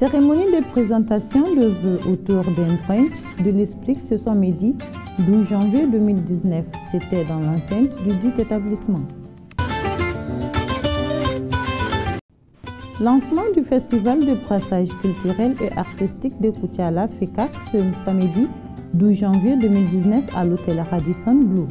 Cérémonie de présentation de vœux autour d'un brunch de l'Esprit ce samedi 12 janvier 2019. C'était dans l'enceinte du dit établissement. Lancement du festival de brassage culturel et artistique de Koutiala FECAC ce samedi 12 janvier 2019 à l'hôtel Radisson Blu.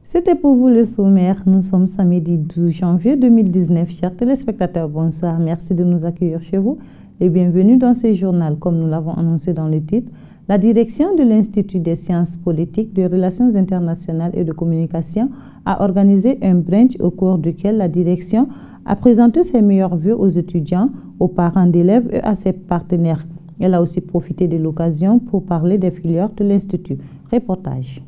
C'était pour vous le sommaire. Nous sommes samedi 12 janvier 2019. Chers téléspectateurs, bonsoir. Merci de nous accueillir chez vous et bienvenue dans ce journal. Comme nous l'avons annoncé dans le titre, la direction de l'Institut des sciences politiques, de relations internationales et de communication a organisé un brunch au cours duquel la direction a présenté ses meilleurs vœux aux étudiants, aux parents d'élèves et à ses partenaires. Elle a aussi profité de l'occasion pour parler des filières de l'Institut. Reportage.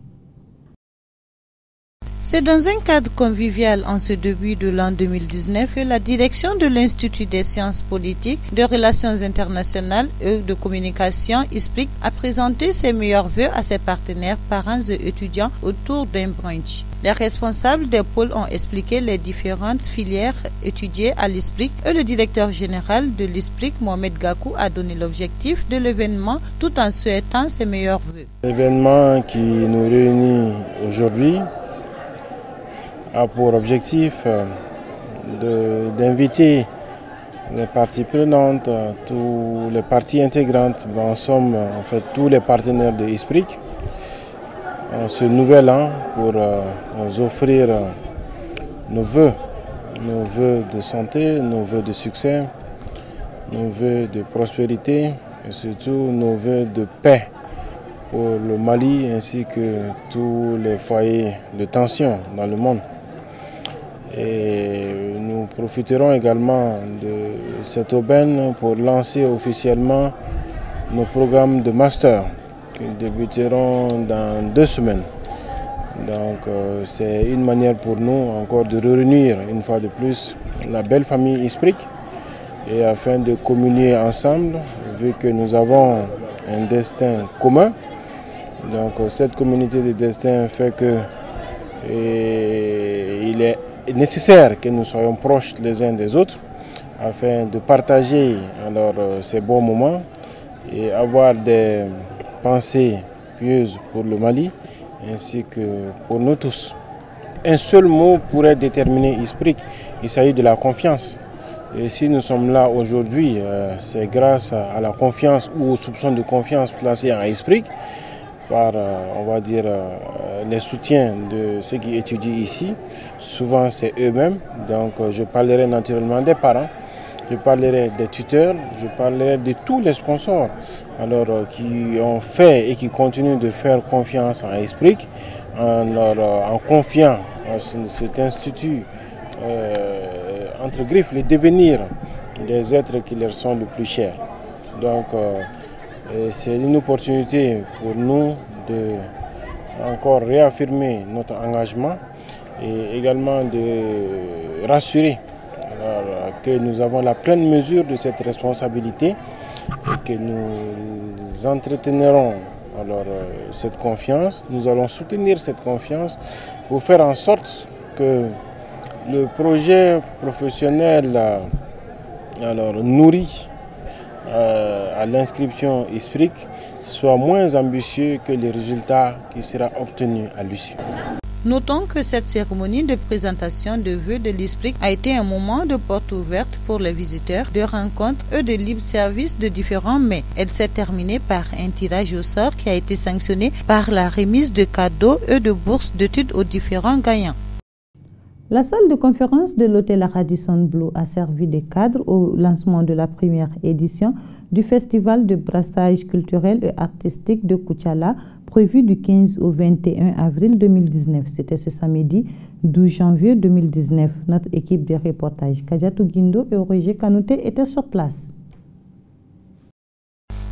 C'est dans un cadre convivial en ce début de l'an 2019 que la direction de l'Institut des sciences politiques, de relations internationales et de communication ISPRIC a présenté ses meilleurs vœux à ses partenaires, parents et étudiants autour d'un brunch. Les responsables des pôles ont expliqué les différentes filières étudiées à l'ISPRIC et le directeur général de l'ISPRIC, Mohamed Gakou, a donné l'objectif de l'événement tout en souhaitant ses meilleurs vœux. L'événement qui nous réunit aujourd'hui a pour objectif d'inviter les parties prenantes, tous les parties intégrantes, en somme en fait tous les partenaires de ISPRIC, en ce nouvel an pour nous offrir nos vœux de santé, nos vœux de succès, nos vœux de prospérité et surtout nos vœux de paix pour le Mali ainsi que tous les foyers de tension dans le monde. Et nous profiterons également de cette aubaine pour lancer officiellement nos programmes de master qui débuteront dans 2 semaines. Donc c'est une manière pour nous encore de réunir une fois de plus la belle famille ISPRIC et afin de communier ensemble vu que nous avons un destin commun. Donc cette communauté de destin fait que il est nécessaire que nous soyons proches les uns des autres afin de partager alors ces bons moments et avoir des pensées pieuses pour le Mali ainsi que pour nous tous. Un seul mot pourrait déterminer ISPRIC, il s'agit de la confiance. Et si nous sommes là aujourd'hui, c'est grâce à la confiance ou au soupçon de confiance placé en ISPRIC par, on va dire, les soutiens de ceux qui étudient ici. Souvent, c'est eux-mêmes. Donc, je parlerai naturellement des parents, je parlerai des tuteurs, je parlerai de tous les sponsors alors, qui ont fait et qui continuent de faire confiance en ISPRIC, en confiant à cet institut, entre griffes, le devenir des êtres qui leur sont le plus chers. Donc, c'est une opportunité pour nous de encore réaffirmer notre engagement et également de rassurer que nous avons la pleine mesure de cette responsabilité et que nous entretiendrons alors cette confiance. Nous allons soutenir cette confiance pour faire en sorte que le projet professionnel alors nourri à l'inscription ISPRIC soit moins ambitieux que les résultats qui seront obtenus à l'issue. Notons que cette cérémonie de présentation de vœux de l'ISPRIC a été un moment de porte ouverte pour les visiteurs, de rencontres et de libre service de différents mais elle s'est terminée par un tirage au sort qui a été sanctionné par la remise de cadeaux et de bourses d'études aux différents gagnants. La salle de conférence de l'hôtel Radisson Blu a servi de cadre au lancement de la première édition du festival de brassage culturel et artistique de Koutiala, prévu du 15 au 21 avril 2019. C'était ce samedi 12 janvier 2019. Notre équipe de reportage, Kadiatou Guindo et Roger Kanouté, étaient sur place.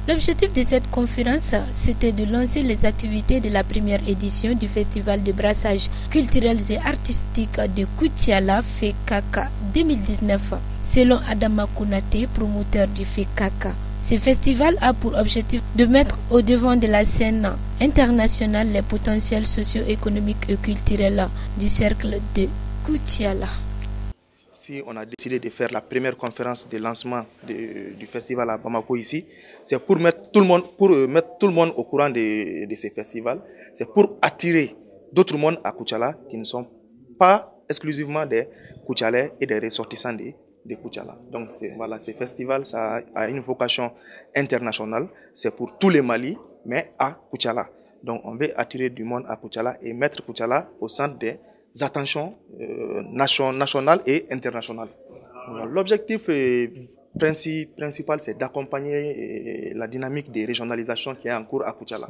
L'objectif de cette conférence, c'était de lancer les activités de la première édition du Festival de brassage culturel et artistique de Koutiala FECAC 2019. Selon Adama Kounate, promoteur du FECAC, ce festival a pour objectif de mettre au devant de la scène internationale les potentiels socio-économiques et culturels du cercle de Koutiala. si on a décidé de faire la première conférence de lancement du festival à Bamako ici, c'est pour mettre tout le monde au courant de ces festivals. C'est pour attirer d'autres mondes à Koutiala qui ne sont pas exclusivement des Koutialais et des ressortissants de Koutiala. Donc voilà, ces festivals, ça a une vocation internationale. C'est pour tous les Mali, mais à Koutiala. Donc on veut attirer du monde à Koutiala et mettre Koutiala au centre des attentions nationales et internationales. L'objectif principal, c'est d'accompagner la dynamique de régionalisation qui est en cours à Koutiala.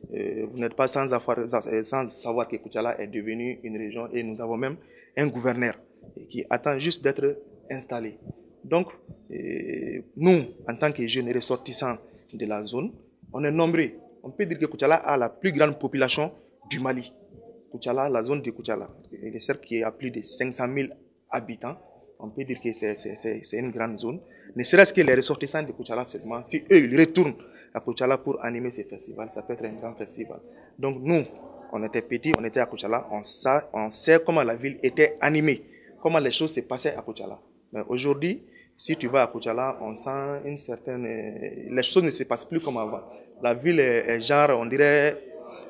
Vous n'êtes pas sans savoir que Koutiala est devenue une région et nous avons même un gouverneur qui attend juste d'être installé. Donc, nous, en tant que jeunes ressortissants de la zone, on est nombreux. On peut dire que Koutiala a la plus grande population du Mali. Koutiala, la zone de Koutiala, certes qui a plus de 500 000 habitants, on peut dire que c'est une grande zone. Ne serait-ce que les ressortissants de Koutiala seulement, si eux ils retournent à Koutiala pour animer ces festivals, ça peut être un grand festival. Donc nous, on était petits, on était à Koutiala, on sait comment la ville était animée, comment les choses se passaient à Koutiala. Mais aujourd'hui, si tu vas à Koutiala, on sent une certaine... les choses ne se passent plus comme avant. La ville est genre, on dirait,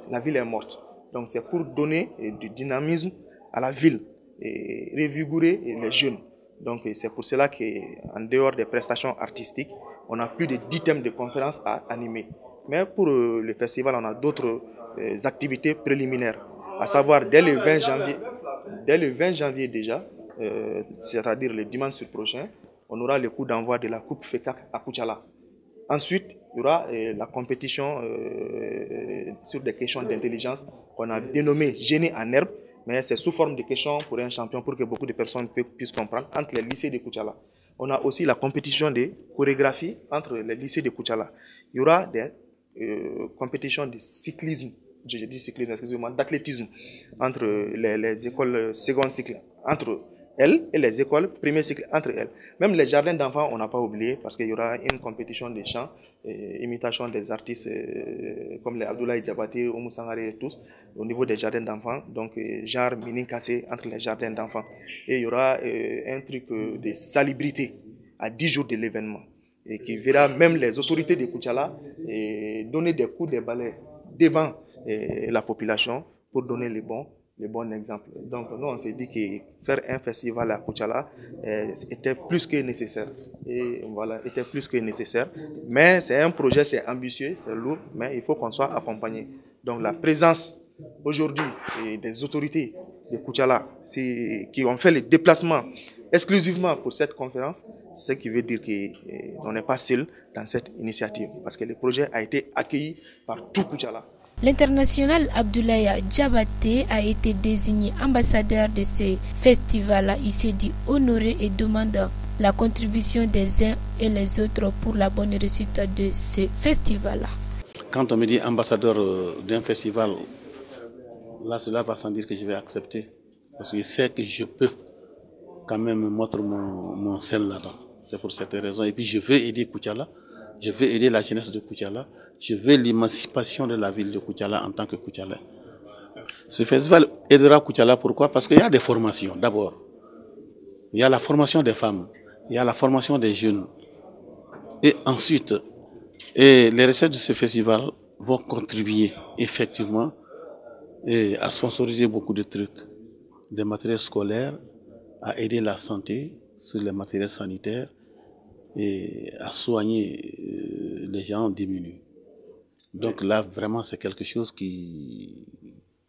la ville est morte. Donc c'est pour donner du dynamisme à la ville et revigorer les jeunes. Donc c'est pour cela qu'en dehors des prestations artistiques, on a plus de 10 thèmes de conférences à animer. Mais pour le festival, on a d'autres activités préliminaires. À savoir, dès le 20 janvier déjà, c'est-à-dire le dimanche prochain, on aura le coup d'envoi de la Coupe FECAC à Koutiala. Ensuite, il y aura la compétition sur des questions d'intelligence qu'on a dénommée Génie en herbe, mais c'est sous forme de questions pour un champion pour que beaucoup de personnes puissent comprendre entre les lycées de Koutiala. On a aussi la compétition de chorégraphie entre les lycées de Koutiala. Il y aura des compétitions de cyclisme, je dis cyclisme, excusez-moi, d'athlétisme entre les écoles second cycle, entre elles et les écoles premier cycle entre elles. Même les jardins d'enfants, on n'a pas oublié parce qu'il y aura une compétition de chant, imitation des artistes comme les Abdoulaye Diabaté, Oumou Sangaré et tous, au niveau des jardins d'enfants, donc genre mini cassé entre les jardins d'enfants. Et il y aura un truc de salubrité à 10 jours de l'événement et qui verra même les autorités de Koutiala donner des coups de balai devant la population pour donner les bons exemples. Donc nous on s'est dit que faire un festival à Koutiala était plus que nécessaire. Et voilà, était plus que nécessaire. Mais c'est un projet, c'est ambitieux, c'est lourd, mais il faut qu'on soit accompagné. Donc la présence aujourd'hui des autorités de Koutiala qui ont fait les déplacements exclusivement pour cette conférence, ce qui veut dire qu'on n'est pas seul dans cette initiative parce que le projet a été accueilli par tout Koutiala. L'international Abdoulaye Diabaté a été désigné ambassadeur de ce festival. Il s'est dit honoré et demande la contribution des uns et les autres pour la bonne réussite de ce festival. Quand on me dit ambassadeur d'un festival, là cela va sans dire que je vais accepter. Parce que je sais que je peux quand même mettre mon sel là-dedans. C'est pour cette raison. Et puis je veux aider Koutiala. Je veux aider la jeunesse de Koutiala. Je veux l'émancipation de la ville de Koutiala en tant que Koutialais. Ce festival aidera Koutiala. Pourquoi? Parce qu'il y a des formations. D'abord, il y a la formation des femmes. Il y a la formation des jeunes. Et ensuite, les recettes de ce festival vont contribuer effectivement à sponsoriser beaucoup de trucs. Des matériels scolaires, à aider la santé sur les matériels sanitaires et à soigner les gens démunis. Donc là, vraiment, c'est quelque chose qui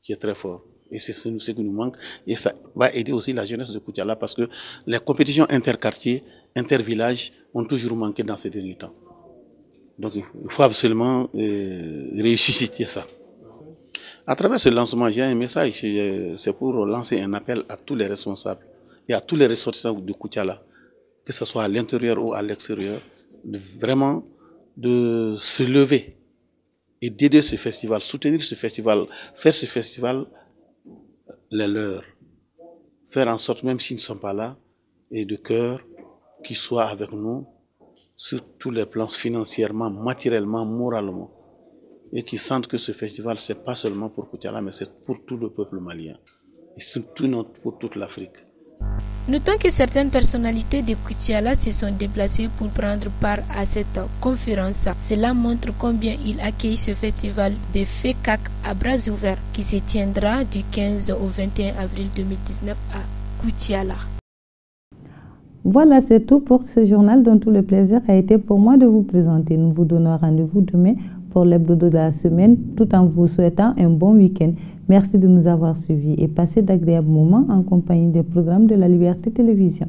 est très fort. Et c'est ce qui nous manque. Et ça va aider aussi la jeunesse de Koutiala parce que les compétitions interquartiers, intervillages ont toujours manqué dans ces derniers temps. Donc il faut absolument réussir ça. À travers ce lancement, j'ai un message, c'est pour lancer un appel à tous les responsables et à tous les ressortissants de Koutiala, que ce soit à l'intérieur ou à l'extérieur, vraiment de se lever et d'aider ce festival, soutenir ce festival, faire ce festival les leurs, faire en sorte, même s'ils ne sont pas là, et de cœur, qu'ils soient avec nous sur tous les plans, financièrement, matériellement, moralement, et qu'ils sentent que ce festival, ce n'est pas seulement pour Koutiala, mais c'est pour tout le peuple malien, et surtout pour toute l'Afrique. Notons que certaines personnalités de Koutiala se sont déplacées pour prendre part à cette conférence. Cela montre combien il accueille ce festival de FECAC à bras ouverts qui se tiendra du 15 au 21 avril 2019 à Koutiala. Voilà, c'est tout pour ce journal dont tout le plaisir a été pour moi de vous présenter. Nous vous donnons rendez-vous demain pour l'hebdo de la semaine, tout en vous souhaitant un bon week-end. Merci de nous avoir suivis et passez d'agréables moments en compagnie des programmes de la Liberté Télévision.